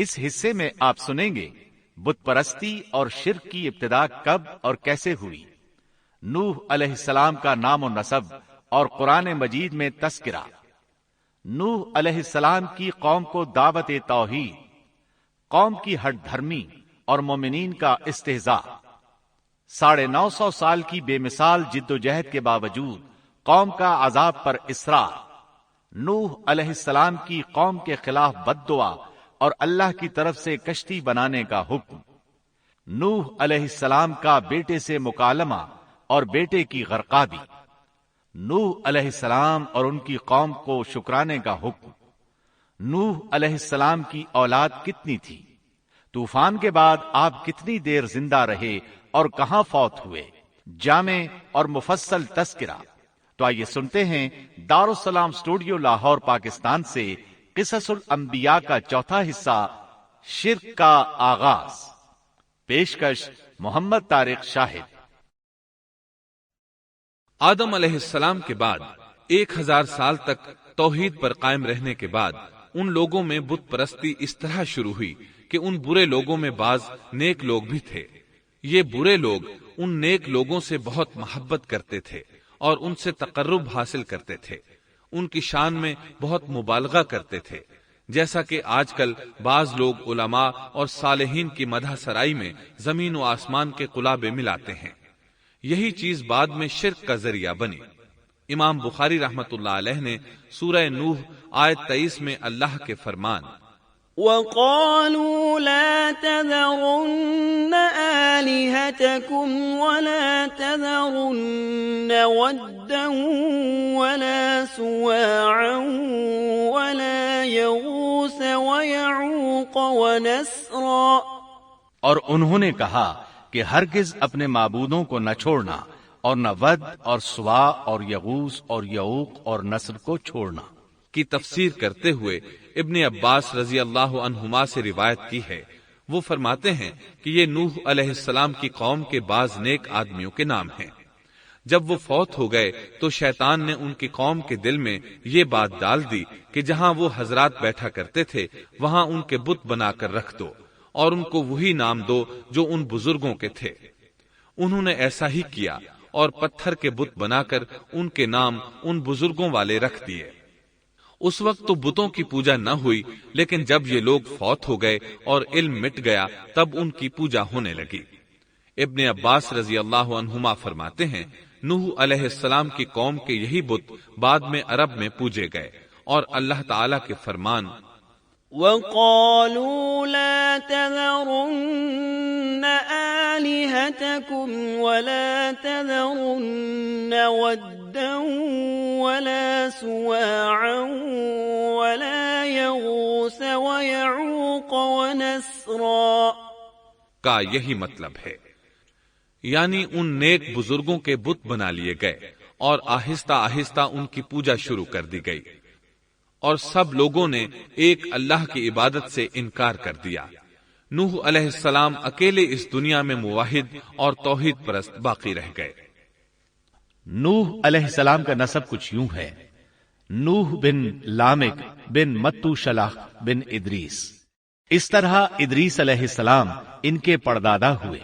اس حصے میں آپ سنیں گے بت پرستی اور شرک کی ابتدا کب اور کیسے ہوئی، نوح علیہ السلام کا نام و نسب اور قرآن مجید میں تذکرہ، نوح علیہ السلام کی قوم کو دعوت توحید، قوم کی ہٹ دھرمی اور مومنین کا استہزاء، 950 سال کی بے مثال جد و جہد کے باوجود قوم کا عذاب پر اصرار، نوح علیہ السلام کی قوم کے خلاف بد دعا اور اللہ کی طرف سے کشتی بنانے کا حکم، نوح علیہ السلام کا بیٹے سے مکالمہ اور بیٹے کی غرقابی، نوح علیہ السلام اور ان کی قوم کو شکرانے کا حکم، نوح علیہ السلام کی اولاد کتنی تھی، طوفان کے بعد آپ کتنی دیر زندہ رہے اور کہاں فوت ہوئے، جامع اور مفصل تذکرہ۔ تو آئیے سنتے ہیں دارالسلام اسٹوڈیو لاہور پاکستان سے قصص الانبیاء کا چوتھا حصہ، شرک کا آغاز۔ پیشکش محمد طارق شاہد۔ آدم علیہ السلام کے بعد 1000 سال تک توحید پر قائم رہنے کے بعد ان لوگوں میں بت پرستی اس طرح شروع ہوئی کہ ان برے لوگوں میں بعض نیک لوگ بھی تھے۔ یہ برے لوگ ان نیک لوگوں سے بہت محبت کرتے تھے اور ان سے تقرب حاصل کرتے تھے، ان کی شان میں بہت مبالغہ کرتے تھے، جیسا کہ آج کل بعض لوگ علماء اور صالحین کی مدح سرائی میں زمین و آسمان کے قلابے ملاتے ہیں۔ یہی چیز بعد میں شرک کا ذریعہ بنی۔ امام بخاری رحمت اللہ علیہ نے سورہ نوح آیت 23 میں اللہ کے فرمان وَقَالُوا لَا تَذَرُنَّ آلِهَتَكُمْ وَلَا تَذَرُنَّ وَدًّا وَلَا سُوَاعًا وَلَا يَغُوثَ وَيَعُوقَ وَنَسْرًا، اور انہوں نے کہا کہ ہرگز اپنے معبودوں کو نہ چھوڑنا اور نہ ود اور سوا اور یغوث اور یعوق اور نصر کو چھوڑنا۔ کی تفسیر کرتے ہوئے ابن عباس رضی اللہ عنہما سے روایت کی ہے، وہ فرماتے ہیں کہ یہ نوح علیہ السلام کی قوم کے بعض نیک آدمیوں کے نام ہیں۔ جب وہ فوت ہو گئے تو شیطان نے ان کی قوم کے دل میں یہ بات ڈال دی کہ جہاں وہ حضرات بیٹھا کرتے تھے وہاں ان کے بت بنا کر رکھ دو اور ان کو وہی نام دو جو ان بزرگوں کے تھے۔ انہوں نے ایسا ہی کیا اور پتھر کے بت بنا کر ان کے نام ان بزرگوں والے رکھ دیے۔ اس وقت تو بتوں کی پوجا نہ ہوئی، لیکن جب یہ لوگ فوت ہو گئے اور علم مٹ گیا تب ان کی پوجا ہونے لگی۔ ابن عباس رضی اللہ عنہما فرماتے ہیں نوح علیہ السلام کی قوم کے یہی بت بعد میں عرب میں پوجے گئے، اور اللہ تعالی کے فرمان وَقَالُوا لَا تَذَرُنَّ آلِهَتَكُمْ وَلَا تَذَرُنَّ وَدًّا وَلَا سُوَاعًا وَلَا يَغُوثَ وَيَعُوقَ وَنَسْرًا کا یہی مطلب ہے، یعنی ان نیک بزرگوں کے بت بنا لیے گئے اور آہستہ آہستہ ان کی پوجا شروع کر دی گئی، اور سب لوگوں نے ایک اللہ کی عبادت سے انکار کر دیا۔ نوح علیہ السلام اکیلے اس دنیا میں موحد اور توحید پرست باقی رہ گئے۔ نوح علیہ السلام کا نسب کچھ یوں ہے: نوح بن لامک بن متو شلح بن ادریس۔ اس طرح ادریس علیہ السلام ان کے پردادا ہوئے۔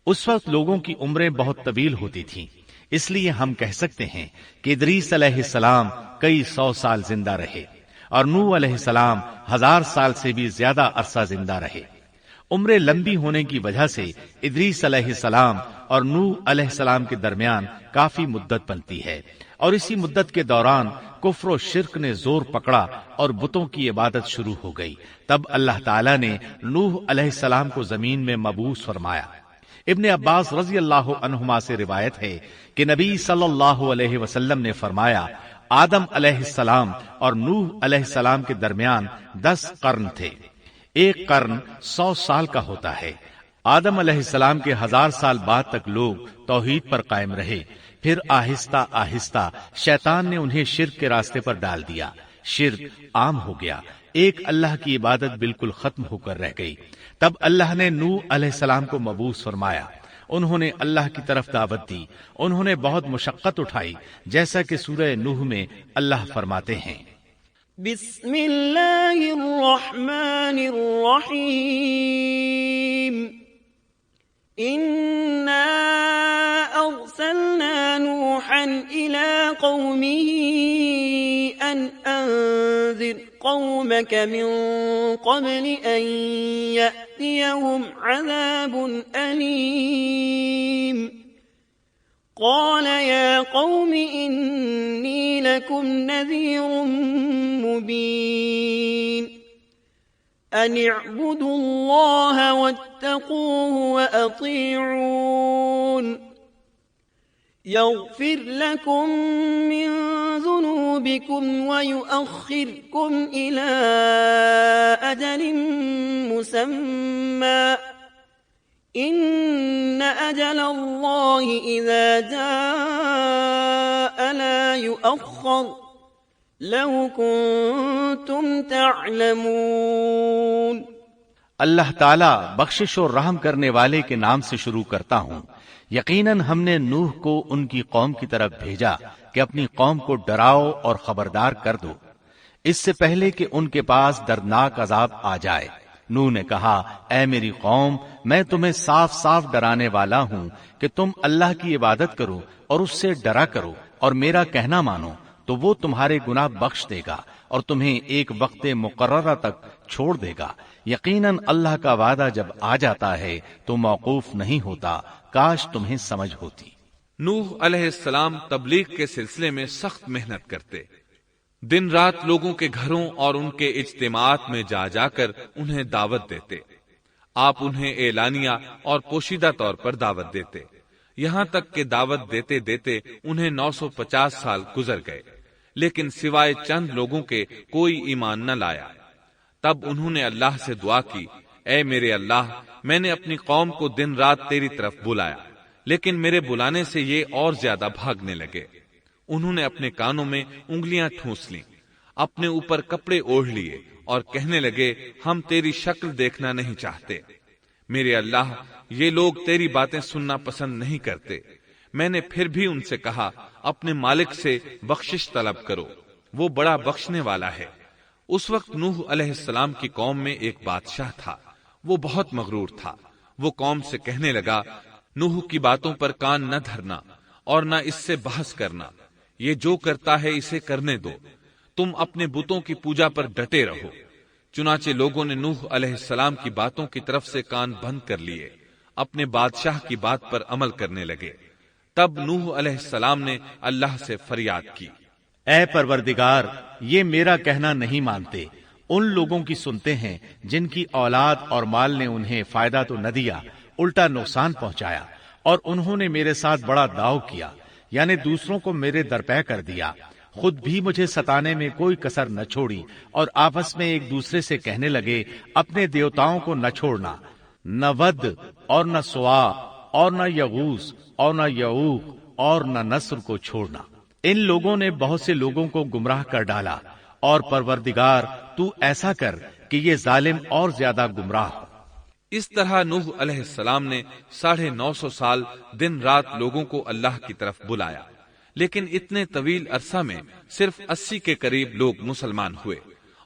اس وقت لوگوں کی عمریں بہت طویل ہوتی تھیں، اس لیے ہم کہہ سکتے ہیں کہ ادریس علیہ السلام کئی 100 سال زندہ رہے اور نوح علیہ السلام 1000 سال سے بھی زیادہ عرصہ زندہ رہے۔ عمریں لمبی ہونے کی وجہ سے ادریس علیہ السلام اور نوح علیہ السلام کے درمیان کافی مدت بنتی ہے، اور اسی مدت کے دوران کفر و شرک نے زور پکڑا اور بتوں کی عبادت شروع ہو گئی۔ تب اللہ تعالیٰ نے نوح علیہ السلام کو زمین میں مبعوث فرمایا۔ ابن عباس رضی اللہ عنہما سے روایت ہے کہ نبی صلی اللہ علیہ وسلم نے فرمایا، آدم علیہ السلام اور نوح علیہ السلام کے درمیان 10 قرن تھے۔ ایک قرن 100 سال کا ہوتا ہے۔ آدم علیہ السلام کے 1000 سال بعد تک لوگ توحید پر قائم رہے، پھر آہستہ آہستہ شیطان نے انہیں شرک کے راستے پر ڈال دیا، شرک عام ہو گیا، ایک اللہ کی عبادت بالکل ختم ہو کر رہ گئی۔ تب اللہ نے نوح علیہ السلام کو مبعوث فرمایا، انہوں نے اللہ کی طرف دعوت دی، انہوں نے بہت مشقت اٹھائی، جیسا کہ سورہ نوح میں اللہ فرماتے ہیں بسم اللہ الرحمن الرحیم انا ارسلنا نوحا الى قومه ان انذر قومك من قبل ان يأتيهم عذاب أليم قال يا قوم إني لكم نذير مبين أن اعبدوا الله واتقوه وأطيعون يغفر لكم من ذنوبكم ويؤخركم إلى أجل مسمى إن أجل الله إذا جاء لا يؤخر لو كنتم تعلمون. اللہ تعالیٰ بخشش اور رحم کرنے والے کے نام سے شروع کرتا ہوں. یقیناً ہم نے نوح کو ان کی قوم کی طرف بھیجا کہ اپنی قوم کو ڈراؤ اور خبردار کر دو اس سے پہلے کہ ان کے پاس دردناک عذاب آ جائے. نوح نے کہا اے میری قوم میں تمہیں صاف صاف ڈرانے والا ہوں کہ تم اللہ کی عبادت کرو اور اس سے ڈرا کرو اور میرا کہنا مانو تو وہ تمہارے گناہ بخش دے گا اور تمہیں ایک وقت مقررہ تک چھوڑ دے گا. یقیناً اللہ کا وعدہ جب آ جاتا ہے تو موقوف نہیں ہوتا. کاش تمہیں سمجھ ہوتی. نوح علیہ السلام تبلیغ کے سلسلے میں سخت محنت کرتے. دن رات لوگوں کے گھروں اور ان کے اجتماعات میں جا جا کر انہیں دعوت دیتے. آپ انہیں اعلانیہ اور پوشیدہ طور پر دعوت دیتے. یہاں تک کہ دعوت دیتے دیتے انہیں 950 سال گزر گئے لیکن سوائے چند لوگوں کے کوئی ایمان نہ لایا. تب انہوں نے اللہ سے دعا کی اے میرے اللہ میں نے اپنی قوم کو دن رات تیری طرف بلایا لیکن میرے بلانے سے یہ اور زیادہ بھاگنے لگے. انہوں نے اپنے کانوں میں انگلیاں ٹھونس لیں, اپنے اوپر کپڑے اوڑھ لیے اور کہنے لگے ہم تیری شکل دیکھنا نہیں چاہتے. میرے اللہ یہ لوگ تیری باتیں سننا پسند نہیں کرتے. میں نے پھر بھی ان سے کہا اپنے مالک سے بخشش طلب کرو, وہ بڑا بخشنے والا ہے. اس وقت نوح علیہ السلام کی قوم میں ایک بادشاہ تھا. وہ بہت مغرور تھا. وہ قوم سے کہنے لگا نوح کی باتوں پر کان نہ دھرنا اور نہ اس سے بحث کرنا. یہ جو کرتا ہے اسے کرنے دو. تم اپنے بتوں کی پوجا پر ڈٹے رہو. چنانچہ لوگوں نے نوح علیہ السلام کی باتوں کی طرف سے کان بند کر لیے, اپنے بادشاہ کی بات پر عمل کرنے لگے. تب نوح علیہ السلام نے اللہ سے فریاد کی اے پروردگار یہ میرا کہنا نہیں مانتے. ان لوگوں کی سنتے ہیں جن کی اولاد اور مال نے انہیں فائدہ تو نہ دیا الٹا نقصان پہنچایا, اور انہوں نے میرے ساتھ بڑا داؤ کیا یعنی دوسروں کو میرے درپے کر دیا. خود بھی مجھے ستانے میں کوئی کسر نہ چھوڑی اور آپس میں ایک دوسرے سے کہنے لگے اپنے دیوتاؤں کو نہ چھوڑنا, نہ ود اور نہ سوا اور نہ یغوث اور نہ یعوق اور نہ نصر کو چھوڑنا. ان لوگوں نے بہت سے لوگوں کو گمراہ کر ڈالا, اور پروردگار تو ایسا کر کہ یہ ظالم اور زیادہ گمراہ ہو. اس طرح نوح علیہ السلام نے 950 سال دن رات لوگوں کو اللہ کی طرف بلایا, لیکن اتنے طویل عرصہ میں صرف 80 کے قریب لوگ مسلمان ہوئے,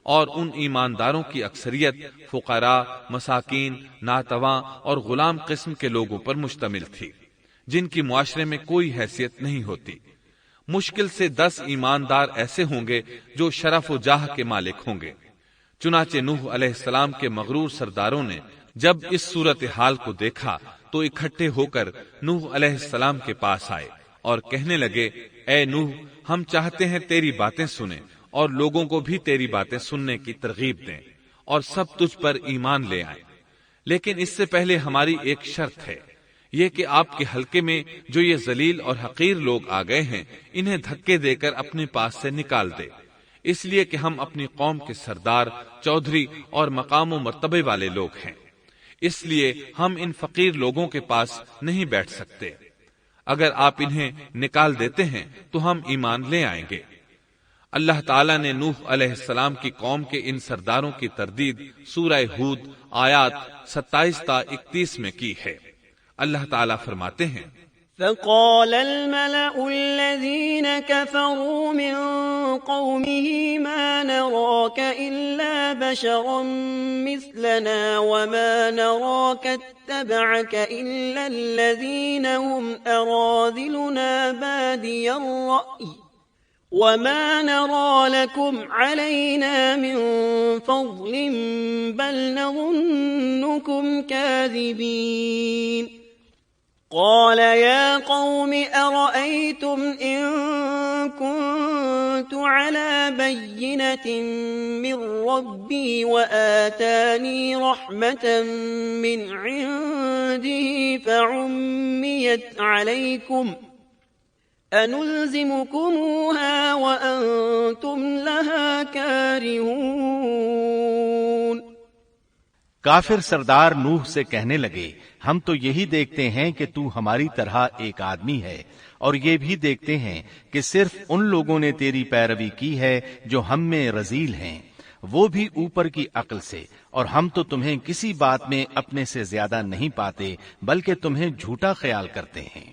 اور ان ایمانداروں کی اکثریت فقراء, مساکین, ناتواں اور غلام قسم کے لوگوں پر مشتمل تھی جن کی معاشرے میں کوئی حیثیت نہیں ہوتی. مشکل سے 10 ایماندار ایسے ہوں گے جو شرف و جاہ کے مالک ہوں گے. چنانچہ نوح علیہ السلام کے مغرور سرداروں نے جب اس صورتحال کو دیکھا تو اکٹھے ہو کر نوح علیہ السلام کے پاس آئے اور کہنے لگے اے نوح ہم چاہتے ہیں تیری باتیں سنیں اور لوگوں کو بھی تیری باتیں سننے کی ترغیب دیں اور سب تجھ پر ایمان لے آئیں, لیکن اس سے پہلے ہماری ایک شرط ہے, یہ کہ آپ کے حلقے میں جو یہ ذلیل اور حقیر لوگ آ گئے ہیں انہیں دھکے دے کر اپنے پاس سے نکال دے, اس لیے کہ ہم اپنی قوم کے سردار, چودھری اور مقام و مرتبے والے لوگ ہیں. اس لیے ہم ان فقیر لوگوں کے پاس نہیں بیٹھ سکتے. اگر آپ انہیں نکال دیتے ہیں تو ہم ایمان لے آئیں گے. اللہ تعالیٰ نے نوح علیہ السلام کی قوم کے ان سرداروں کی تردید سورہ ہود آیات 27 تا 31 میں کی ہے. اللہ تعالیٰ فرماتے ہیں فقال الملأ الذين كفروا من قومه ما نراك إلا بشرا مثلنا وما نراك اتبعك إلا الذين هم أراذلنا بادي الرأي وما نرى لكم علينا من فضل بل نظنكم كاذبين قال يا قوم أرأيتم إن كنت على بينة من ربي وآتاني رحمة من عنده فعميت عليكم أنلزمكموها وأنتم لها كارهون کافر سردار نوح سے کہنے لگے ہم تو یہی دیکھتے ہیں کہ تو ہماری طرح ایک آدمی ہے اور یہ بھی دیکھتے ہیں کہ صرف ان لوگوں نے تیری پیروی کی ہے جو ہم میں رذیل ہیں، وہ بھی اوپر کی عقل سے، اور ہم تو تمہیں کسی بات میں اپنے سے زیادہ نہیں پاتے بلکہ تمہیں جھوٹا خیال کرتے ہیں۔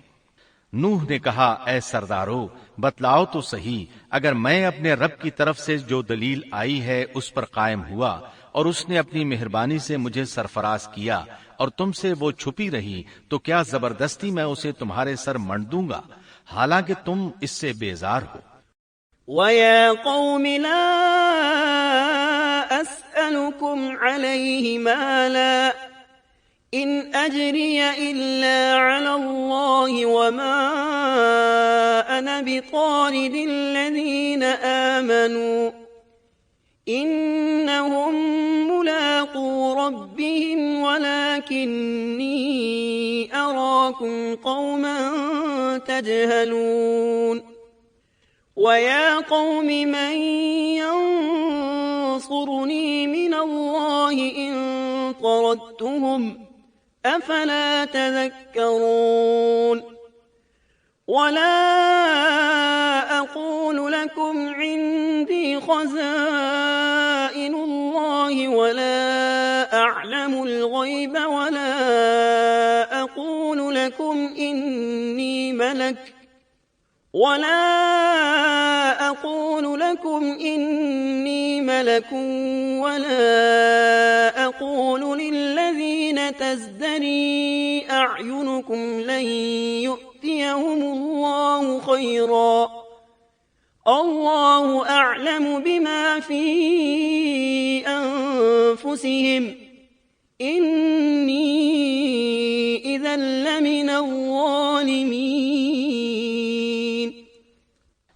نوح نے کہا اے سردارو بتلاؤ تو صحیح، اگر میں اپنے رب کی طرف سے جو دلیل آئی ہے اس پر قائم ہوا اور اس نے اپنی مہربانی سے مجھے سرفراز کیا اور تم سے وہ چھپی رہی تو کیا زبردستی میں اسے تمہارے سر منڈ دوں گا حالانکہ تم اس سے بیزار ہو۔ وَيَا قَوْمِ لَا أَسْأَلُكُمْ عَلَيْهِ مَالًا إِنْ أَجْرِيَ إِلَّا عَلَى اللَّهِ وَمَا أَنَا بِطَارِدِ الَّذِينَ آمَنُوا إِنَّهُمْ مُلَاقُو رَبِّهِمْ وَلَكِنِّي أَرَاكُمْ قَوْمًا تَجْهَلُونَ وَيَا قَوْمِ مَنْ يَنصُرُنِي مِنَ اللَّهِ إِن طَرَدتُّهُمْ أَفَلَا تَذَكَّرُونَ وَلَا أَقُولُ لَكُمْ عِندِي خَزَائِنُ اللَّهِ وَلَا أَعْلَمُ الْغَيْبَ وَلَا أَقُولُ لَكُمْ إِنِّي مَلَكٌ وَلَا أَقُولُ لِلَّذِينَ تَزْدَرِي أَعْيُنُكُمْ لَن يُؤْتِيَهُمُ اللَّهُ خَيْرًا اللَّهُ أَعْلَمُ بِمَا فِي أَنفُسِهِمْ إِنِّي إِذًا لَّمِنَ الظَّالِمِينَ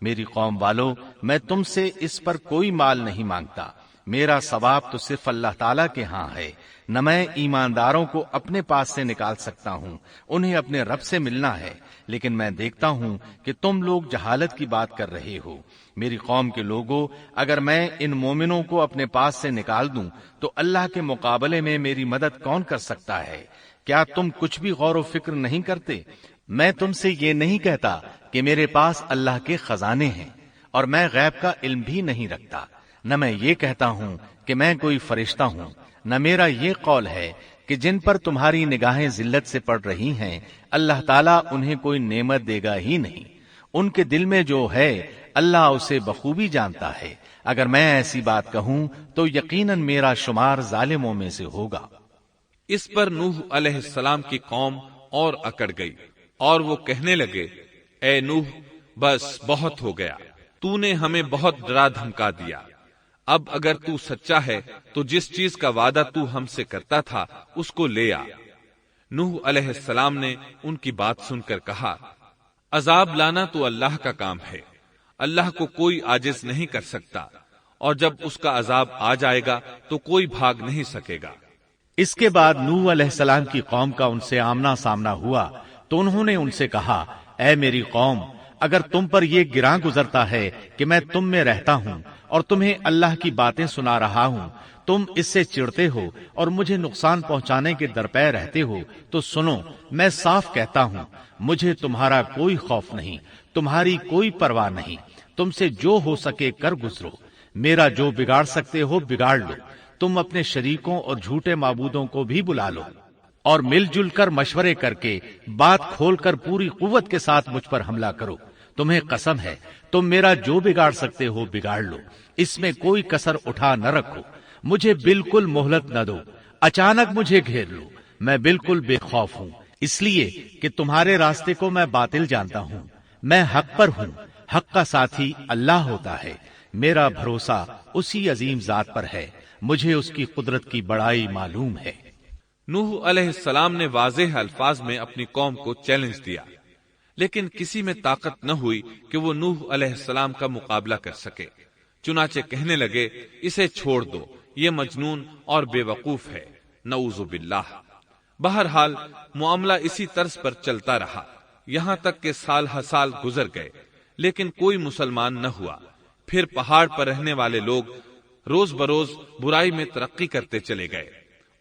میری قوم والو میں تم سے اس پر کوئی مال نہیں مانگتا، میرا ثواب تو صرف اللہ تعالیٰ کے ہاں ہے، نہ میں ایمانداروں کو اپنے پاس سے نکال سکتا ہوں، انہیں اپنے رب سے ملنا ہے، لیکن میں دیکھتا ہوں کہ تم لوگ جہالت کی بات کر رہے ہو۔ میری قوم کے لوگوں، اگر میں ان مومنوں کو اپنے پاس سے نکال دوں تو اللہ کے مقابلے میں میری مدد کون کر سکتا ہے؟ کیا تم کچھ بھی غور و فکر نہیں کرتے؟ میں تم سے یہ نہیں کہتا کہ میرے پاس اللہ کے خزانے ہیں اور میں غیب کا علم بھی نہیں رکھتا، نہ میں یہ کہتا ہوں کہ میں کوئی فرشتہ ہوں، نہ میرا یہ قول ہے کہ جن پر تمہاری نگاہیں ذلت سے پڑ رہی ہیں اللہ تعالیٰ انہیں کوئی نعمت دے گا ہی نہیں، ان کے دل میں جو ہے اللہ اسے بخوبی جانتا ہے، اگر میں ایسی بات کہوں تو یقیناً میرا شمار ظالموں میں سے ہوگا۔ اس پر نوح علیہ السلام کی قوم اور اکڑ گئی اور وہ کہنے لگے اے نوح بس بہت ہو گیا، تو نے ہمیں بہت ڈرا دھمکا دیا، اب اگر تو سچا ہے تو جس چیز کا وعدہ تو ہم سے کرتا تھا اس کو لے آ۔ نوح علیہ السلام نے ان کی بات سن کر کہا عذاب لانا تو اللہ کا کام ہے، اللہ کو کوئی عاجز نہیں کر سکتا، اور جب اس کا عذاب آ جائے گا تو کوئی بھاگ نہیں سکے گا۔ اس کے بعد نوح علیہ السلام کی قوم کا ان سے آمنا سامنا ہوا تو انہوں نے ان سے کہا اے میری قوم، اگر تم پر یہ گراں گزرتا ہے کہ میں تم میں رہتا ہوں اور تمہیں اللہ کی باتیں سنا رہا ہوں، تم اس سے چڑھتے ہو اور مجھے نقصان پہنچانے کے درپے رہتے ہو، تو سنو میں صاف کہتا ہوں مجھے تمہارا کوئی خوف نہیں، تمہاری کوئی پرواہ نہیں، تم سے جو ہو سکے کر گزرو، میرا جو بگاڑ سکتے ہو بگاڑ لو، تم اپنے شریکوں اور جھوٹے معبودوں کو بھی بلا لو۔ اور مل جل کر مشورے کر کے بات کھول کر پوری قوت کے ساتھ مجھ پر حملہ کرو. تمہیں قسم ہے تم میرا جو بگاڑ سکتے ہو بگاڑ لو، اس میں کوئی کسر اٹھا نہ رکھو. مجھے بالکل مہلت نہ دو، اچانک مجھے گھیر لو. میں بالکل بے خوف ہوں، اس لیے کہ تمہارے راستے کو میں باطل جانتا ہوں. میں حق پر ہوں، حق کا ساتھی اللہ ہوتا ہے. میرا بھروسہ اسی عظیم ذات پر ہے، مجھے اس کی قدرت کی بڑائی معلوم ہے. نوح علیہ السلام نے واضح الفاظ میں اپنی قوم کو چیلنج دیا، لیکن کسی میں طاقت نہ ہوئی کہ وہ نوح علیہ السلام کا مقابلہ کر سکے. چنانچہ کہنے لگے اسے چھوڑ دو، یہ مجنون اور بے وقوف ہے، نعوذ باللہ. بہرحال معاملہ اسی طرز پر چلتا رہا، یہاں تک کہ سال ہر سال گزر گئے لیکن کوئی مسلمان نہ ہوا. پھر پہاڑ پر رہنے والے لوگ روز بروز برائی میں ترقی کرتے چلے گئے،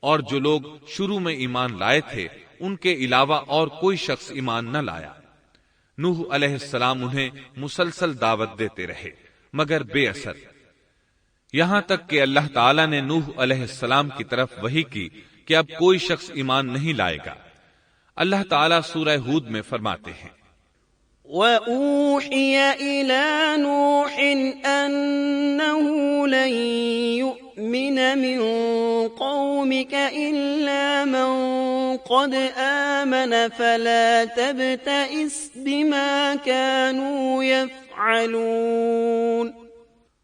اور جو لوگ شروع میں ایمان لائے تھے ان کے علاوہ اور کوئی شخص ایمان نہ لایا. نوح علیہ السلام انہیں مسلسل دعوت دیتے رہے مگر بے اثر، یہاں تک کہ اللہ تعالیٰ نے نوح علیہ السلام کی طرف وحی کی کہ اب کوئی شخص ایمان نہیں لائے گا. اللہ تعالیٰ سورہ ہود میں فرماتے ہیں وَأُوحِيَ إِلَى نُوحٍ أَنَّهُ لَن يُؤْمِنَ مِن قَوْمِكَ إِلَّا مَن قَدْ آمَنَ فَلَا تَبْتَئِسْ بِمَا كَانُوا يَفْعَلُونَ.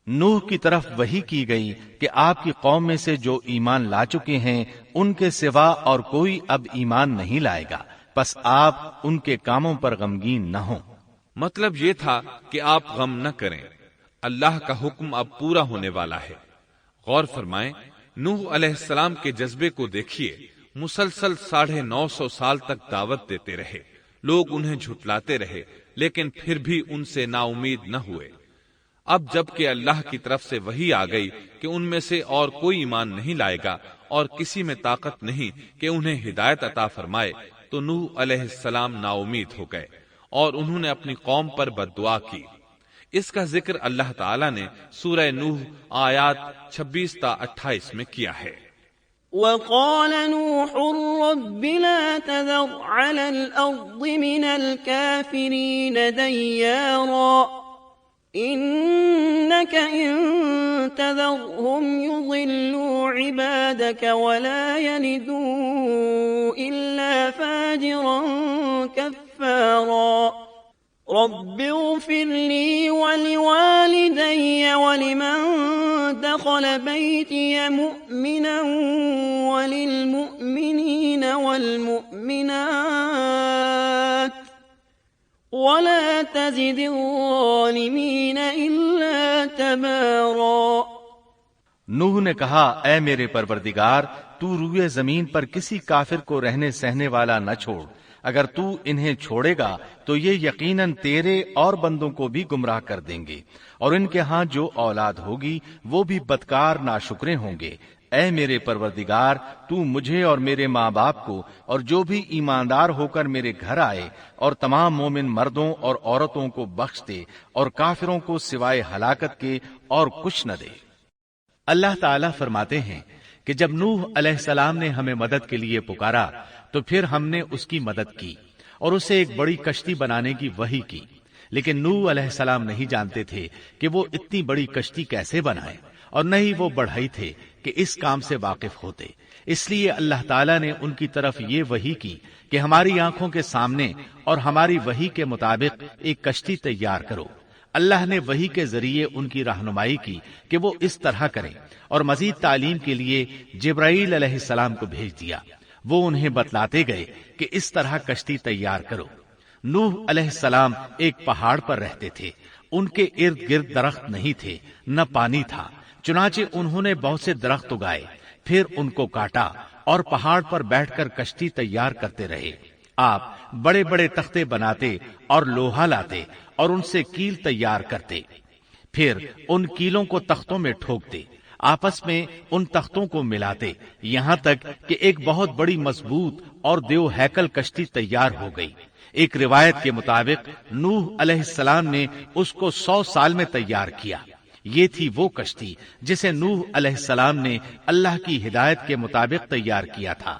نوح کی طرف وحی کی گئی کہ آپ کی قوم میں سے جو ایمان لا چکے ہیں ان کے سوا اور کوئی اب ایمان نہیں لائے گا، پس آپ ان کے کاموں پر غمگین نہ ہوں. مطلب یہ تھا کہ آپ غم نہ کریں، اللہ کا حکم اب پورا ہونے والا ہے. غور فرمائیں، نوح علیہ السلام کے جذبے کو دیکھیے. مسلسل 950 سال تک دعوت دیتے رہے، لوگ انہیں جھٹلاتے رہے لیکن پھر بھی ان سے نا امید نہ ہوئے. اب جب کہ اللہ کی طرف سے وحی آ گئی کہ ان میں سے اور کوئی ایمان نہیں لائے گا اور کسی میں طاقت نہیں کہ انہیں ہدایت عطا فرمائے، تو نوح علیہ السلام نا امید ہو گئے اور انہوں نے اپنی قوم پر بددعا کی. اس کا ذکر اللہ تعالیٰ نے سورہ نوح آیات 26 تا 28 میں کیا ہے. وقال نوح رب لا تذر على الأرض من الكافرين ديارا إنك إن تذرهم يضلوا عبادك ولا يلدوا إلا فاجرا كفارا. رب اغفر لي ولوالدي ولمن دخل بيتي مؤمنا وللمؤمنين والمؤمنات ولا تزد الظالمين إلا تبارا. نوح نے کہا اے میرے پروردگار، تو روئے زمین پر کسی کافر کو رہنے سہنے والا نہ چھوڑ. اگر تو انہیں چھوڑے گا تو یہ یقیناً تیرے اور بندوں کو بھی گمراہ کر دیں گے، اور ان کے ہاں جو اولاد ہوگی وہ بھی بدکار ناشکرے ہوں گے. اے میرے پروردگار، تو مجھے اور میرے ماں باپ کو اور جو بھی ایماندار ہو کر میرے گھر آئے اور تمام مومن مردوں اور عورتوں کو بخش دے، اور کافروں کو سوائے ہلاکت کے اور کچھ نہ دے. اللہ تعالیٰ فرماتے ہیں کہ جب نوح علیہ السلام نے ہمیں مدد کے لیے پکارا تو پھر ہم نے اس کی مدد کی اور اسے ایک بڑی کشتی بنانے کی وحی کی. لیکن نوح علیہ السلام نہیں جانتے تھے کہ وہ اتنی بڑی کشتی کیسے بنائے، اور نہ ہی وہ بڑھئی تھے کہ اس کام سے واقف ہوتے. اس لیے اللہ تعالیٰ نے ان کی طرف یہ وحی کی کہ ہماری آنکھوں کے سامنے اور ہماری وحی کے مطابق ایک کشتی تیار کرو. اللہ نے وحی کے ذریعے ان کی رہنمائی کی کہ وہ اس طرح کریں، اور مزید تعلیم کے لیے جبرائیل علیہ السلام کو بھیج دیا. وہ انہیں بتلاتے گئے کہ اس طرح کشتی تیار کرو. نوح علیہ السلام ایک پہاڑ پر رہتے تھے. ان کے ارد گرد درخت نہیں تھے، نہ پانی تھا. چنانچہ انہوں نے بہت سے درخت اگائے، پھر ان کو کاٹا اور پہاڑ پر بیٹھ کر کشتی تیار کرتے رہے. آپ بڑے بڑے تختے بناتے اور لوہا لاتے اور ان سے کیل تیار کرتے، پھر ان کیلوں کو تختوں میں ٹھوکتے، آپس میں ان تختوں کو ملاتے، یہاں تک کہ ایک بہت بڑی مضبوط اور دیو ہیکل کشتی تیار ہو گئی. ایک روایت کے مطابق نوح علیہ السلام نے اس کو 100 سال میں تیار کیا. یہ تھی وہ کشتی جسے نوح علیہ السلام نے اللہ کی ہدایت کے مطابق تیار کیا تھا.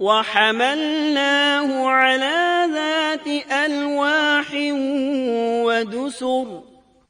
وَحَمَلْنَاهُ عَلَى ذَاتِ أَلْوَاحٍ وَدُسُرٍ،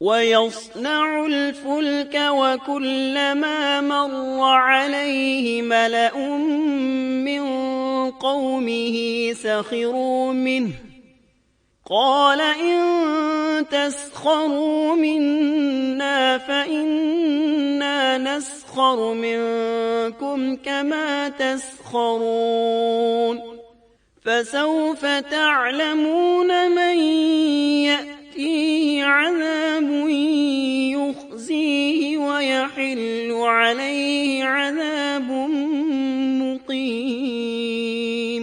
وَيَصْنَعُ الْفُلْكَ وَكُلَّمَا مَرَّ عَلَيْهِ مَلَأٌ مِّن قَوْمِهِ سَخِرُوا مِنْهُ قَالَ إِن تَسْخَرُوا مِنَّا فَإِنَّا نَسْخَرُ مِنكُمْ كَمَا تَسْخَرُونَ فَسَوْفَ تَعْلَمُونَ مَن يَأْتِيهِ عَذَابٌ يُخْزِيهِ وَيَحِلُّ عَلَيْهِ عَذَابٌ مُقِيمٌ۔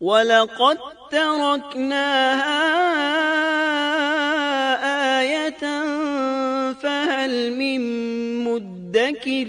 وَلَقَدْ تَرَكْنَاهَا آيَةً فَهَلْ مِن مُدَّكِرٍ،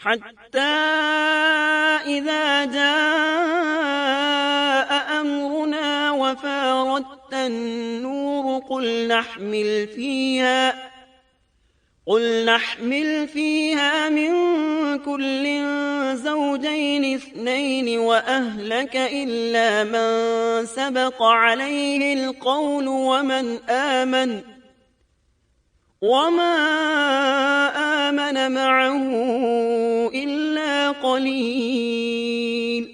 حتى إذا جاء أمرنا وفارت النور قل قل نحمل فيها من كل زوجين اثنين وأهلك إلا من سبق عليه القول وما آمن معه إلا قليل.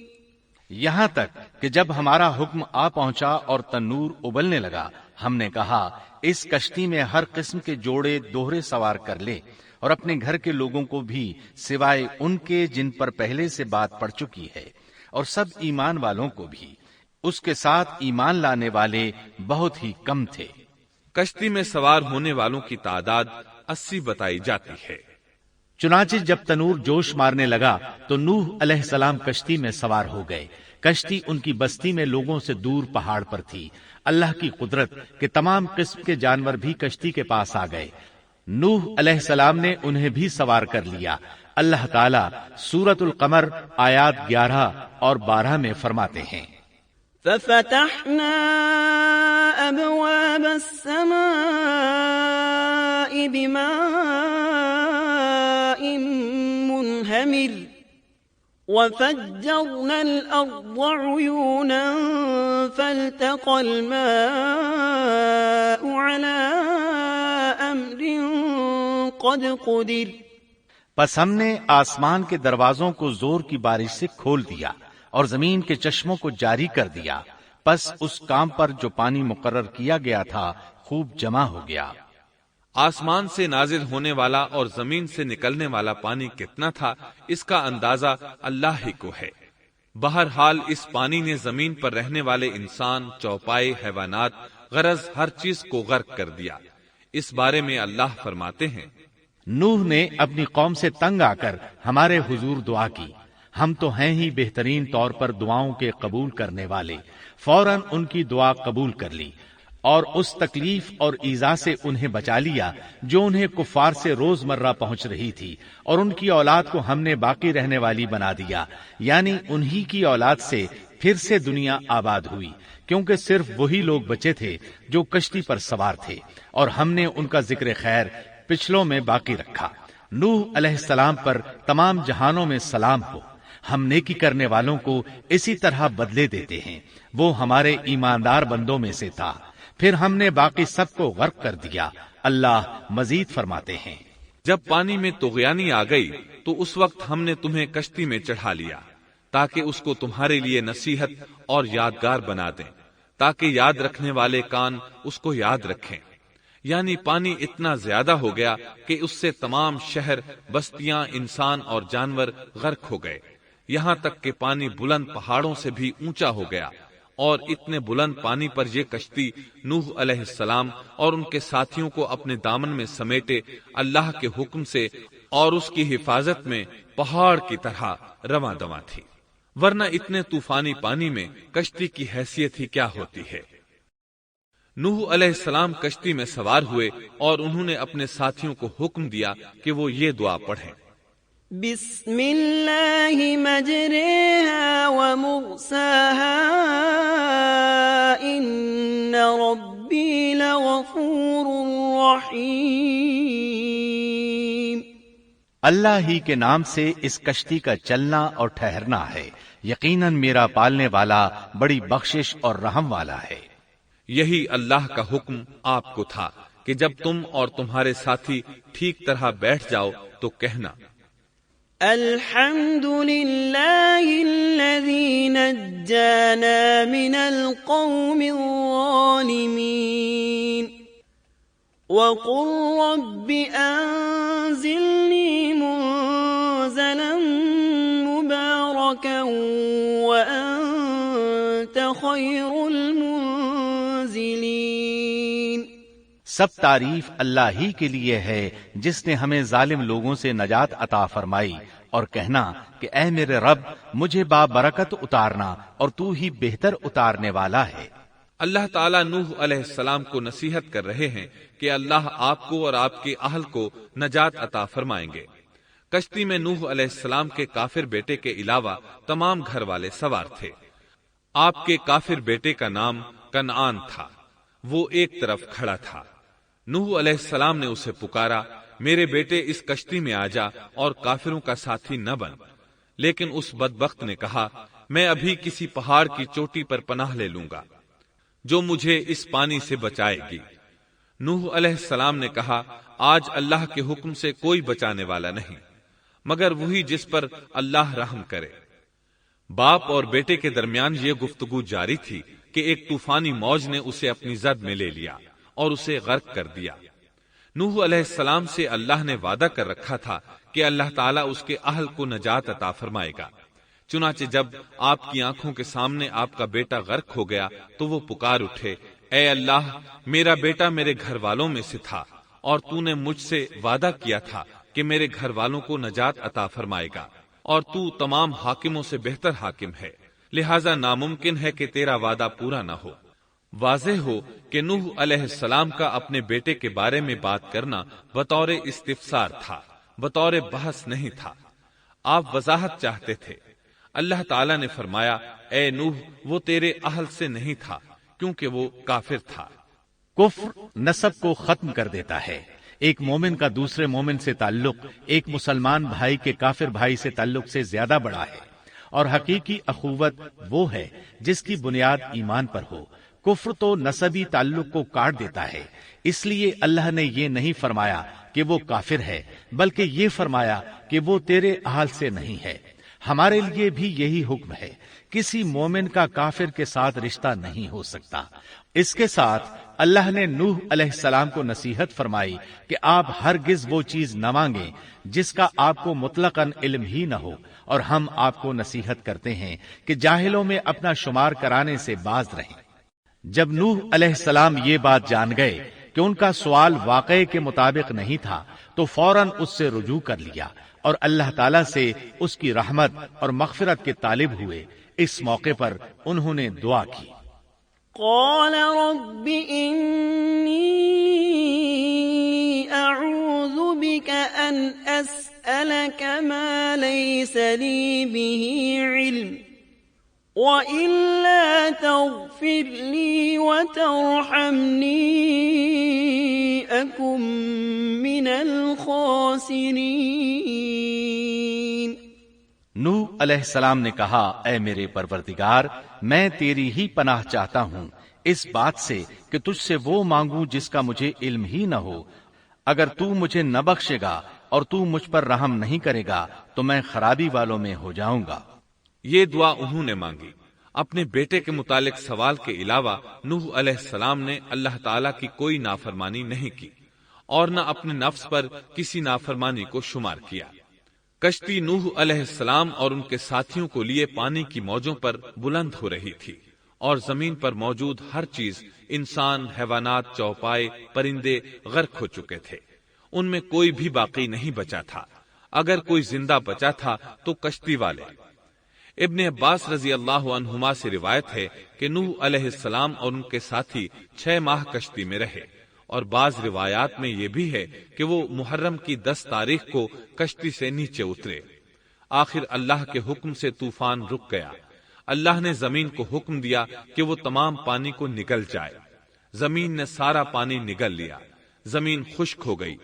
یہاں تک کہ جب ہمارا حکم آ پہنچا اور تنور ابلنے لگا، ہم نے کہا اس کشتی میں ہر قسم کے جوڑے دوہرے سوار کر لے، اور اپنے گھر کے لوگوں کو بھی سوائے ان کے جن پر پہلے سے بات پڑ چکی ہے، اور سب ایمان والوں کو بھی. اس کے ساتھ ایمان لانے والے بہت ہی کم تھے. کشتی میں سوار ہونے والوں کی تعداد 80 بتائی جاتی ہے. چنانچہ جب تنور جوش مارنے لگا تو نوح علیہ السلام کشتی میں سوار ہو گئے. کشتی ان کی بستی میں لوگوں سے دور پہاڑ پر تھی. اللہ کی قدرت کہ تمام قسم کے جانور بھی کشتی کے پاس آ گئے. نوح علیہ السلام نے انہیں بھی سوار کر لیا. اللہ تعالیٰ سورۃ القمر آیات 11 اور 12 میں فرماتے ہیں: ففتحنا أبواب السماء بماء منهمر وفجرنا الأرض عيونا فالتقى الماء على أمر قد قدر. پس ہم نے آسمان کے دروازوں کو زور کی بارش سے کھول دیا اور زمین کے چشموں کو جاری کر دیا. پس اس کام پر جو پانی مقرر کیا گیا تھا خوب جمع ہو گیا. آسمان سے نازل ہونے والا اور زمین سے نکلنے والا پانی کتنا تھا، اس کا اندازہ اللہ ہی کو ہے. بہرحال اس پانی نے زمین پر رہنے والے انسان، چوپائے، حیوانات، غرض ہر چیز کو غرق کر دیا. اس بارے میں اللہ فرماتے ہیں: نوح نے اپنی قوم سے تنگ آ کر ہمارے حضور دعا کی. ہم تو ہیں ہی بہترین طور پر دعاؤں کے قبول کرنے والے. فوراً ان کی دعا قبول کر لی اور اس تکلیف اور ایذا سے انہیں بچا لیا جو انہیں کفار سے روز مرہ پہنچ رہی تھی، اور ان کی اولاد کو ہم نے باقی رہنے والی بنا دیا. یعنی انہی کی اولاد سے پھر سے دنیا آباد ہوئی، کیونکہ صرف وہی لوگ بچے تھے جو کشتی پر سوار تھے، اور ہم نے ان کا ذکر خیر پچھلوں میں باقی رکھا. نوح علیہ السلام پر تمام جہانوں میں سلام ہو. ہم نیکی کرنے والوں کو اسی طرح بدلے دیتے ہیں. وہ ہمارے ایماندار بندوں میں سے تھا. پھر ہم نے باقی سب کو غرق کر دیا. اللہ مزید فرماتے ہیں: جب پانی میں طغیانی آ گئی تو اس وقت ہم نے تمہیں کشتی میں چڑھا لیا تاکہ اس کو تمہارے لیے نصیحت اور یادگار بنا دیں، تاکہ یاد رکھنے والے کان اس کو یاد رکھیں. یعنی پانی اتنا زیادہ ہو گیا کہ اس سے تمام شہر، بستیاں، انسان اور جانور غرق ہو گئے. یہاں تک کہ پانی بلند پہاڑوں سے بھی اونچا ہو گیا، اور اتنے بلند پانی پر یہ کشتی نوح علیہ السلام اور ان کے ساتھیوں کو اپنے دامن میں سمیٹے اللہ کے حکم سے اور اس کی حفاظت میں پہاڑ کی طرح رواں دواں تھی. ورنہ اتنے طوفانی پانی میں کشتی کی حیثیت ہی کیا ہوتی ہے. نوح علیہ السلام کشتی میں سوار ہوئے اور انہوں نے اپنے ساتھیوں کو حکم دیا کہ وہ یہ دعا پڑھیں: بسم اللہ مجریہا ومرساہا ان ربی لغفور رحیم. اللہ ہی کے نام سے اس کشتی کا چلنا اور ٹھہرنا ہے. یقیناً میرا پالنے والا بڑی بخشش اور رحم والا ہے. یہی اللہ کا حکم آپ کو تھا کہ جب تم اور تمہارے ساتھی ٹھیک طرح بیٹھ جاؤ تو کہنا: الحمد للہ الذی نجانا من القوم الظالمین وقل رب انزلنی منزلا مبارکا وانت خیر المنزلین. سب تعریف اللہ ہی کے لیے ہے جس نے ہمیں ظالم لوگوں سے نجات عطا فرمائی، اور کہنا کہ اے میرے رب مجھے بابرکت اتارنا، اور تو ہی بہتر اتارنے والا ہے. اللہ تعالیٰ نوح علیہ السلام کو نصیحت کر رہے ہیں کہ اللہ آپ کو اور آپ کے اہل کو نجات عطا فرمائیں گے. کشتی میں نوح علیہ السلام کے کافر بیٹے کے علاوہ تمام گھر والے سوار تھے. آپ کے کافر بیٹے کا نام کنعان تھا. وہ ایک طرف کھڑا تھا۔ نوح علیہ السلام نے اسے پکارا، میرے بیٹے اس کشتی میں آ جا اور کافروں کا ساتھی نہ بن، لیکن اس بدبخت نے کہا، میں ابھی کسی پہاڑ کی چوٹی پر پناہ لے لوں گا جو مجھے اس پانی سے بچائے گی۔ نوح علیہ السلام نے کہا، آج اللہ کے حکم سے کوئی بچانے والا نہیں مگر وہی جس پر اللہ رحم کرے۔ باپ اور بیٹے کے درمیان یہ گفتگو جاری تھی کہ ایک طوفانی موج نے اسے اپنی زد میں لے لیا اور اسے غرق کر دیا۔ نوح علیہ السلام سے اللہ نے وعدہ کر رکھا تھا کہ اللہ تعالیٰ اس کے اہل کو نجات عطا فرمائے گا۔ چنانچہ جب آپ کی آنکھوں کے سامنے آپ کا بیٹا غرق ہو گیا تو وہ پکار اٹھے، اے اللہ، میرا بیٹا میرے گھر والوں میں سے تھا اور تو نے مجھ سے وعدہ کیا تھا کہ میرے گھر والوں کو نجات عطا فرمائے گا، اور تو تمام حاکموں سے بہتر حاکم ہے، لہذا ناممکن ہے کہ تیرا وعدہ پورا نہ ہو۔ واضح ہو کہ نوح علیہ السلام کا اپنے بیٹے کے بارے میں بات کرنا بطور استفسار تھا، بطور بحث نہیں تھا۔ آپ وضاحت چاہتے تھے۔ اللہ تعالیٰ نے فرمایا، اے نوح، وہ تیرے اہل سے نہیں تھا کیونکہ وہ کافر تھا۔ کفر نسب کو ختم کر دیتا ہے۔ ایک مومن کا دوسرے مومن سے تعلق ایک مسلمان بھائی کے کافر بھائی سے تعلق سے زیادہ بڑا ہے، اور حقیقی اخوت وہ ہے جس کی بنیاد ایمان پر ہو۔ کفر تو نسبی تعلق کو کاٹ دیتا ہے، اس لیے اللہ نے یہ نہیں فرمایا کہ وہ کافر ہے، بلکہ یہ فرمایا کہ وہ تیرے اہل سے نہیں ہے۔ ہمارے لیے بھی یہی حکم ہے، کسی مومن کا کافر کے ساتھ رشتہ نہیں ہو سکتا۔ اس کے ساتھ اللہ نے نوح علیہ السلام کو نصیحت فرمائی کہ آپ ہرگز وہ چیز نہ مانگیں جس کا آپ کو مطلقاً علم ہی نہ ہو، اور ہم آپ کو نصیحت کرتے ہیں کہ جاہلوں میں اپنا شمار کرانے سے باز رہیں۔ جب نوح علیہ السلام یہ بات جان گئے کہ ان کا سوال واقعے کے مطابق نہیں تھا تو فوراً اس سے رجوع کر لیا اور اللہ تعالیٰ سے اس کی رحمت اور مغفرت کے طالب ہوئے۔ اس موقع پر انہوں نے دعا کی، قال رب إني أعوذ بك أن أسألك ما ليس لي به علم وإلا تغفر لي وترحمني أكن من الخاسرين۔ نوح علیہ السلام نے کہا، اے میرے پروردگار، میں تیری ہی پناہ چاہتا ہوں اس بات سے کہ تجھ سے وہ مانگوں جس کا مجھے علم ہی نہ ہو۔ اگر تو مجھے نہ بخشے گا اور تو مجھ پر رحم نہیں کرے گا تو میں خرابی والوں میں ہو جاؤں گا۔ یہ دعا انہوں نے مانگی۔ اپنے بیٹے کے متعلق سوال کے علاوہ نوح علیہ السلام نے اللہ تعالیٰ کی کوئی نافرمانی نہیں کی اور نہ اپنے نفس پر کسی نافرمانی کو شمار کیا۔ کشتی نوح علیہ السلام اور ان کے ساتھیوں کو لیے پانی کی موجوں پر بلند ہو رہی تھی، اور زمین پر موجود ہر چیز، انسان، حیوانات، چوپائے، پرندے غرق ہو چکے تھے۔ ان میں کوئی بھی باقی نہیں بچا تھا۔ اگر کوئی زندہ بچا تھا تو کشتی والے۔ ابن عباس رضی اللہ عنہما سے روایت ہے کہ نوح علیہ السلام اور ان کے ساتھی 6 ماہ کشتی میں رہے، اور بعض روایات میں یہ بھی ہے کہ وہ محرم کی 10 تاریخ کو کشتی سے نیچے اترے۔ آخر اللہ کے حکم سے طوفان رک گیا۔ اللہ نے زمین کو حکم دیا کہ وہ تمام پانی کو نگل جائے۔ زمین نے سارا پانی نگل لیا، زمین خشک ہو گئی۔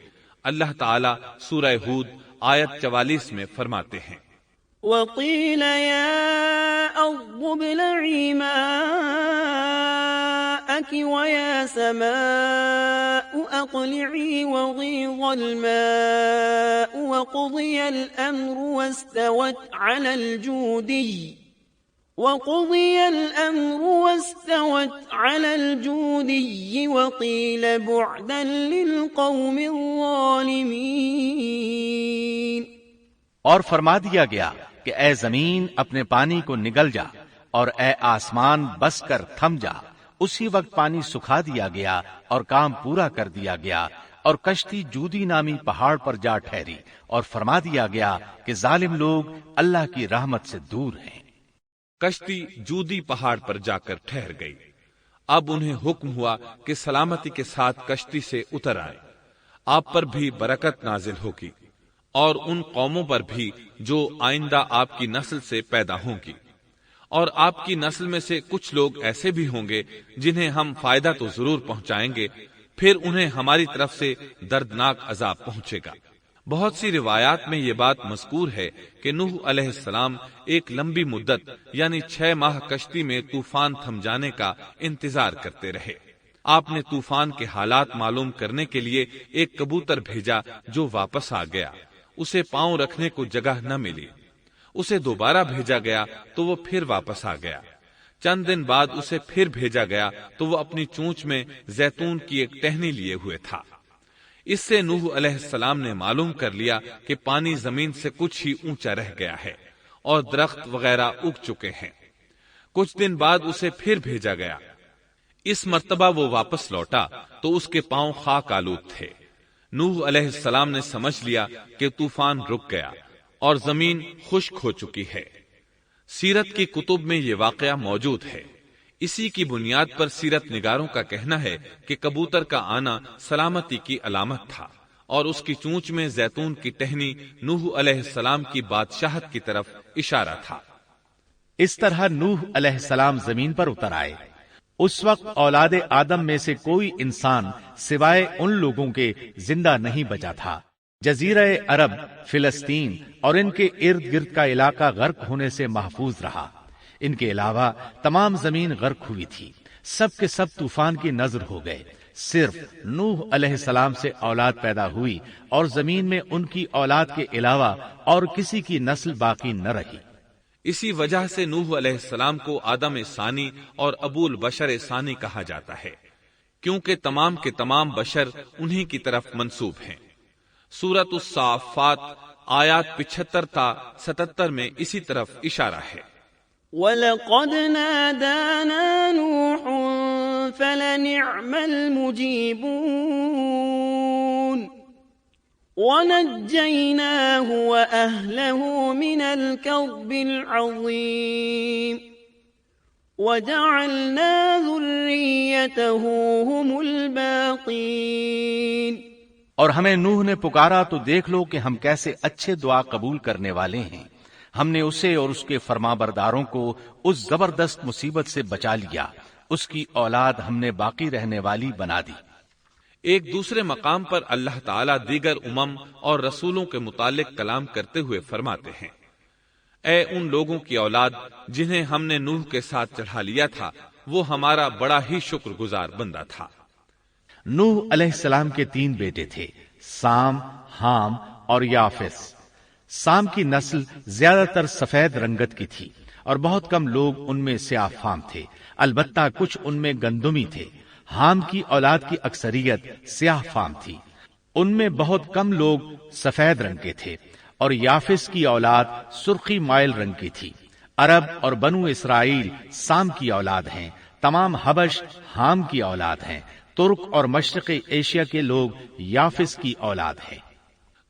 اللہ تعالیٰ سورہ ہود آیت 44 میں فرماتے ہیں، وقيل يا أرض ابلعي ماءك ويا سماء أقلعي وغيض الماء وقضي الأمر واستوت على الجودي وقيل بعدا للقوم الظالمين۔ اور فرما دیا گیا کہ اے زمین اپنے پانی کو نگل جا، اور اے آسمان بس کر تھم جا۔ اسی وقت پانی سکھا دیا گیا اور کام پورا کر دیا گیا، اور کشتی جودی نامی پہاڑ پر جا ٹھہری، اور فرما دیا گیا کہ ظالم لوگ اللہ کی رحمت سے دور ہیں۔ کشتی جودی پہاڑ پر جا کر ٹھہر گئی۔ اب انہیں حکم ہوا کہ سلامتی کے ساتھ کشتی سے اتر آئے۔ آپ پر بھی برکت نازل ہوگی، اور ان قوموں پر بھی جو آئندہ آپ کی نسل سے پیدا ہوں گی، اور آپ کی نسل میں سے کچھ لوگ ایسے بھی ہوں گے جنہیں ہم فائدہ تو ضرور پہنچائیں گے، پھر انہیں ہماری طرف سے دردناک عذاب پہنچے گا۔ بہت سی روایات میں یہ بات مذکور ہے کہ نوح علیہ السلام ایک لمبی مدت یعنی 6 ماہ کشتی میں طوفان تھم جانے کا انتظار کرتے رہے۔ آپ نے طوفان کے حالات معلوم کرنے کے لیے ایک کبوتر بھیجا جو واپس آ گیا، اسے پاؤں رکھنے کو جگہ نہ ملی۔ اسے دوبارہ بھیجا گیا تو وہ پھر واپس آ گیا۔ چند دن بعد اسے پھر بھیجا گیا تو وہ اپنی چونچ میں زیتون کی ایک ٹہنی لیے ہوئے تھا۔ اس سے نوح علیہ السلام نے معلوم کر لیا کہ پانی زمین سے کچھ ہی اونچا رہ گیا ہے اور درخت وغیرہ اگ چکے ہیں۔ کچھ دن بعد اسے پھر بھیجا گیا۔ اس مرتبہ وہ واپس لوٹا تو اس کے پاؤں خاک آلود تھے۔ نوح علیہ السلام نے سمجھ لیا کہ طوفان رک گیا اور زمین خشک ہو چکی ہے۔ سیرت کی کتب میں یہ واقعہ موجود ہے۔ اسی کی بنیاد پر سیرت نگاروں کا کہنا ہے کہ کبوتر کا آنا سلامتی کی علامت تھا اور اس کی چونچ میں زیتون کی ٹہنی نوح علیہ السلام کی بادشاہت کی طرف اشارہ تھا۔ اس طرح نوح علیہ السلام زمین پر اتر آئے۔ اس وقت اولاد آدم میں سے کوئی انسان سوائے ان لوگوں کے زندہ نہیں بچا تھا۔ جزیرہ عرب، فلسطین اور ان کے ارد گرد کا علاقہ غرق ہونے سے محفوظ رہا۔ ان کے علاوہ تمام زمین غرق ہوئی تھی۔ سب کے سب طوفان کی نذر ہو گئے۔ صرف نوح علیہ السلام سے اولاد پیدا ہوئی اور زمین میں ان کی اولاد کے علاوہ اور کسی کی نسل باقی نہ رہی۔ اسی وجہ سے نوح علیہ السلام کو آدم ثانی اور ابو البشر ثانی کہا جاتا ہے، کیونکہ تمام کے تمام بشر انہی کی طرف منسوب ہیں۔ سورۃ الصافات آیات 75 تا 77 میں اسی طرف اشارہ ہے۔ وَلَقَدْ نَادَانَا نُوحٌ فَلَنِعْمَ الْمُجِيبُونَ وَنَجَّيْنَاهُ وَأَهْلَهُ مِنَ الْكَرْبِ الْعَظِيمِ وَجَعَلْنَا ذُرِّيَّتَهُ هُمُ الْبَاقِينَ۔ اور ہمیں نوح نے پکارا تو دیکھ لو کہ ہم کیسے اچھے دعا قبول کرنے والے ہیں۔ ہم نے اسے اور اس کے فرمانبرداروں کو اس زبردست مصیبت سے بچا لیا، اس کی اولاد ہم نے باقی رہنے والی بنا دی۔ ایک دوسرے مقام پر اللہ تعالیٰ دیگر امم اور رسولوں کے متعلق کلام کرتے ہوئے فرماتے ہیں، اے ان لوگوں کی اولاد جنہیں ہم نے نوح کے ساتھ چڑھا لیا تھا، وہ ہمارا بڑا ہی شکر گزار بندہ تھا۔ نوح علیہ السلام کے 3 بیٹے تھے، سام، حام اور یافس۔ سام کی نسل زیادہ تر سفید رنگت کی تھی اور بہت کم لوگ ان میں سیاہ فام تھے، البتہ کچھ ان میں گندمی تھے۔ حام کی اولاد کی اکثریت سیاہ فام تھی، ان میں بہت کم لوگ سفید رنگ کے تھے، اور یافس کی اولاد سرخی مائل رنگ کی تھی۔ عرب اور بنو اسرائیل سام کی اولاد ہیں، تمام حبش حام کی اولاد ہیں، ترک اور مشرقی ایشیا کے لوگ یافس کی اولاد ہیں۔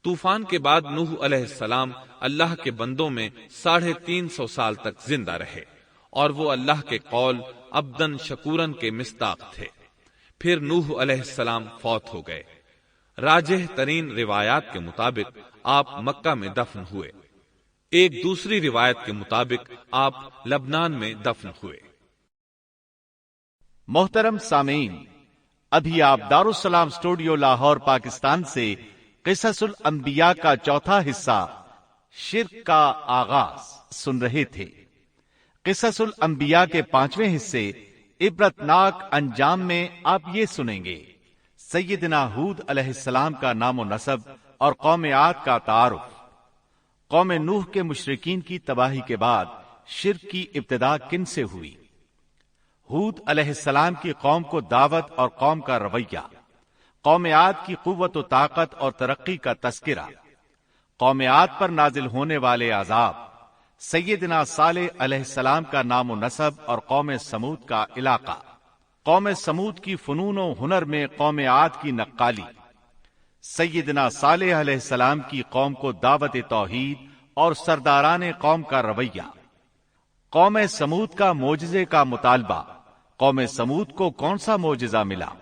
طوفان کے بعد نوح علیہ السلام اللہ کے بندوں میں 350 سال تک زندہ رہے، اور وہ اللہ کے قول عبدن شکورن کے مصداق تھے۔ پھر نوح علیہ السلام فوت ہو گئے۔ راجح ترین روایات کے مطابق آپ مکہ میں دفن ہوئے۔ ایک دوسری روایت کے مطابق آپ لبنان میں دفن ہوئے۔ محترم سامعین، ابھی آپ دارالسلام اسٹوڈیو لاہور پاکستان سے قصص الانبیاء کا 4تھا حصہ شرک کا آغاز سن رہے تھے۔ قصص الانبیاء کے 5ویں حصے عبرتناک انجام میں آپ یہ سنیں گے: سیدنا ہود علیہ السلام کا نام و نسب اور قوم عاد کا تعارف، قوم نوح کے مشرکین کی تباہی کے بعد شرک کی ابتدا کن سے ہوئی، ہود علیہ السلام کی قوم کو دعوت اور قوم کا رویہ، قوم عاد کی قوت و طاقت اور ترقی کا تذکرہ، قوم عاد پر نازل ہونے والے عذاب، سیدنا صالح علیہ السلام کا نام و نسب اور قوم سمود کا علاقہ، قوم سمود کی فنون و ہنر میں قوم عاد کی نقالی، سیدنا صالح علیہ السلام کی قوم کو دعوت توحید اور سرداران قوم کا رویہ، قوم سمود کا معجزے کا مطالبہ، قوم سمود کو کون سا معجزہ ملا،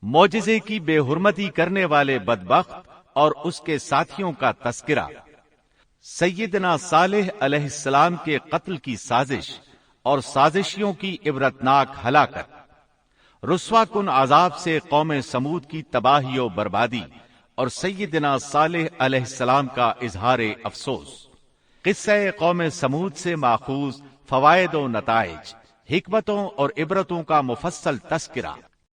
معجزے کی بے حرمتی کرنے والے بدبخت اور اس کے ساتھیوں کا تذکرہ، سیدنا صالح علیہ السلام کے قتل کی سازش اور سازشیوں کی عبرتناک ہلاکت، رسوا کن عذاب سے قوم سمود کی تباہی و بربادی، اور سیدنا صالح علیہ السلام کا اظہار افسوس۔ قصہ قوم سمود سے ماخوذ فوائد و نتائج، حکمتوں اور عبرتوں کا مفصل تذکرہ۔